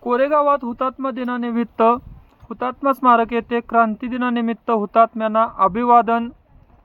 कोरेगावात हुतात्मा दिनानिमित्त हुतात्मा स्मारक येथे क्रांती दिनानिमित्त हुतात्म्यांना अभिवादन.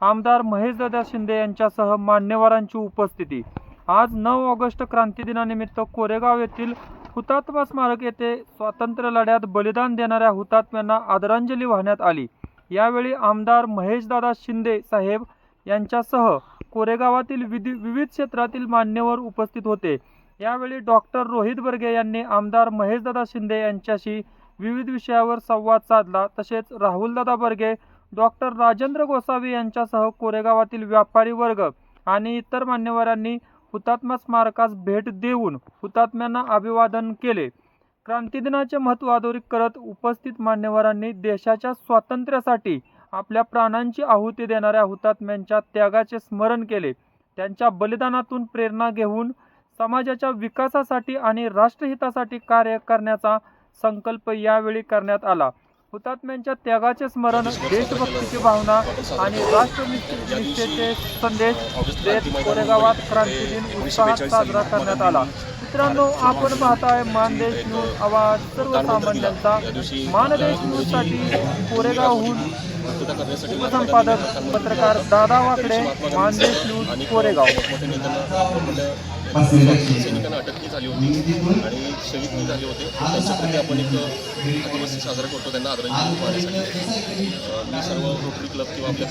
आमदार महेशदादा शिंदे यांच्यासह मान्यवरांची उपस्थिती. आज 9 ऑगस्ट क्रांती दिनानिमित्त कोरेगाव येथील हुतात्मा स्मारक येथे स्वातंत्र्य लढ्यात बलिदान देणाऱ्या हुतात्म्यांना आदरांजली वाहण्यात आली. यावेळी आमदार महेशदादा शिंदे साहेब यांच्यासह कोरेगावातील विविध क्षेत्रातील मान्यवर उपस्थित होते. यावेळी डॉक्टर रोहित बर्गे यांनी आमदार महेशदादा शिंदे यांच्याशी विविध विषयावर संवाद साधला. तसेच राहुलदादा बर्गे, डॉक्टर राजेंद्र गोसावी यांच्यासह कोरेगावातील व्यापारी वर्ग आणि इतर मान्यवरांनी हुतात्मा स्मारकास भेट देऊन हुतात्म्यांना अभिवादन केले. क्रांती दिनाचे महत्त्व अधोरेखित करत उपस्थित मान्यवरांनी देशाच्या स्वातंत्र्यासाठी आपल्या प्राणांची आहुती देणाऱ्या हुतात्म्यांच्या त्यागाचे स्मरण केले. त्यांच्या बलिदानातून प्रेरणा घेऊन समाजाच्या विकासासाठी आणि राष्ट्रहितासाठी कार्य करण्याचा संकल्प यावेळी करण्यात आला. हुतात्म्यांच्या त्यागाचे स्मरण, देशभक्तीची भावना आणि राष्ट्रनिष्ठेचे संदेश देत कोरेगावात क्रांती दिन उत्साहात साजरा करण्यात आला. मित्रांनो, आपण पाहताय मानदेश न्यूज, आवाज सर्वसामान्यांचा. मानदेश न्यूजसाठी कोरेगावहून उपसंपादक पत्रकार दादा वाकडे, मानदेश न्यूज, कोरेगाव. सैनिकांना अटकही झाली होती आणि शहीदही झाले होते. त्यांच्याप्रती आपण एक दिवस साजरा करतो, त्यांना आदरांजली वाहण्यासाठी. मी सर्व रोटरी क्लब किंवा आपल्या